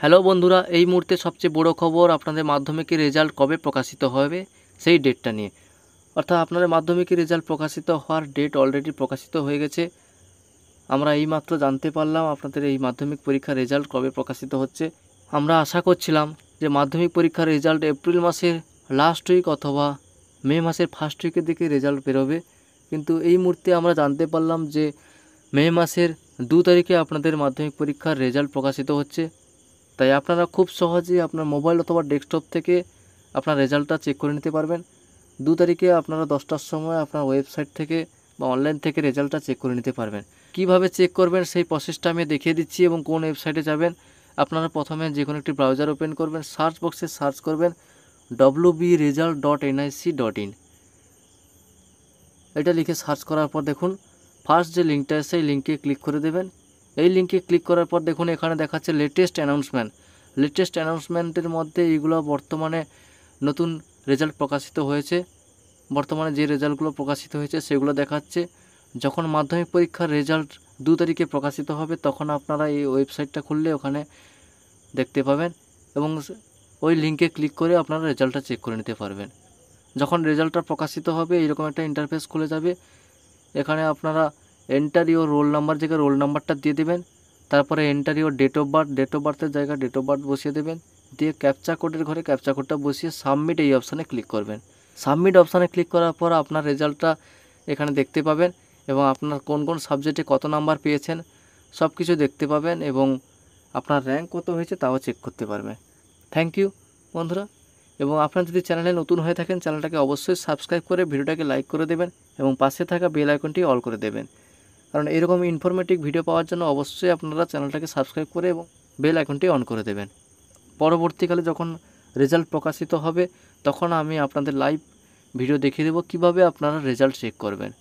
Hello বন্ধুরা, এই মুহূর্তে সবচেয়ে বড় খবর আপনাদের মাধ্যমিকের রেজাল্ট কবে প্রকাশিত হবে সেই ডেটটা নিয়ে। অর্থাৎ আপনাদের মাধ্যমিকের রেজাল্ট প্রকাশিত হওয়ার ডেট অলরেডি প্রকাশিত হয়ে গেছে। আমরা এইমাত্র জানতে পারলাম আপনাদের এই মাধ্যমিক পরীক্ষার রেজাল্ট কবে প্রকাশিত হচ্ছে। আমরা আশা করছিলাম যে মাধ্যমিক পরীক্ষার রেজাল্ট এপ্রিল মাসের লাস্ট উইক অথবা মে মাসের ফার্স্ট উইকের দিকে রেজাল্ট বেরোবে, কিন্তু এই মুহূর্তে আমরা জানতে পারলাম যে মে মাসের 2 তারিখে আপনাদের মাধ্যমিক পরীক্ষার রেজাল্ট প্রকাশিত হচ্ছে। তাই আপনারা খুব সহজেই আপনার মোবাইল অথবা ডেস্কটপ থেকে আপনার রেজাল্টটা চেক করে নিতে পারবেন। 2 তারিখে আপনারা 10টার সময় আপনার ওয়েবসাইট থেকে বা অনলাইন থেকে রেজাল্টটা চেক করে নিতে পারবেন। কিভাবে চেক করবেন সেই প্রসেসটা আমি দেখিয়ে দিচ্ছি এবং কোন ওয়েবসাইটে যাবেন। আপনারা প্রথমে যে কোনো একটি ব্রাউজার ওপেন করবেন, সার্চ বক্সে সার্চ করবেন wbresult.nic.in। এটা লিখে সার্চ করার পর দেখুন ফার্স্ট যে লিঙ্কটা আছে সেই লিঙ্কে ক্লিক করে দেবেন। এই লিঙ্কে ক্লিক করার পর দেখুন এখানে দেখাচ্ছে লেটেস্ট অ্যানাউন্সমেন্টের মধ্যে এইগুলো বর্তমানে নতুন রেজাল্ট প্রকাশিত হয়েছে। বর্তমানে যে রেজাল্টগুলো প্রকাশিত হয়েছে সেগুলো দেখাচ্ছে। যখন মাধ্যমিক পরীক্ষার রেজাল্ট 2 তারিখে প্রকাশিত হবে তখন আপনারা এই ওয়েবসাইটটা খুললে ওখানে দেখতে পাবেন এবং ওই লিঙ্কে ক্লিক করে আপনারা রেজাল্টটা চেক করে নিতে পারবেন। যখন রেজাল্টটা প্রকাশিত হবে এইরকম একটা ইন্টারফেস খুলে যাবে। এখানে আপনারা এন্টার ইওর রোল নাম্বার জায়গায় রোল নাম্বারটা দিয়ে দেবেন, তারপরে এন্টার ইওর ডেট অফ বার্থের জায়গায় ডেট অফ বার্থ বসিয়ে দেবেন, দিয়ে ক্যাপচা কোডের ঘরে ক্যাপচা কোডটা বসিয়ে সাবমিট এই অপশানে ক্লিক করবেন। সাবমিট অপশানে ক্লিক করার পর আপনার রেজাল্টটা এখানে দেখতে পাবেন এবং আপনার কোন কোন সাবজেক্টে কত নাম্বার পেয়েছেন সব কিছু দেখতে পাবেন এবং আপনার র্যাঙ্ক কত হয়েছে তাও চেক করতে পারবেন। থ্যাংক ইউ বন্ধুরা, এবং আপনারা যদি চ্যানেলে নতুন হয়ে থাকেন চ্যানেলটাকে অবশ্যই সাবস্ক্রাইব করে ভিডিওটাকে লাইক করে দেবেন এবং পাশে থাকা বেল আইকনটি অল করে দেবেন, কারণ এরকম ইনফরমেটিভ ভিডিও পাওয়ার জন্য অবশ্যই আপনারা চ্যানেলটাকে সাবস্ক্রাইব করে এবং বেল আইকনটি অন করে দেবেন। পরবর্তীকালে যখন রেজাল্ট প্রকাশিত হবে তখন আমি আপনাদের লাইভ ভিডিও দেখিয়ে দেবো কীভাবে আপনারা রেজাল্ট চেক করবেন।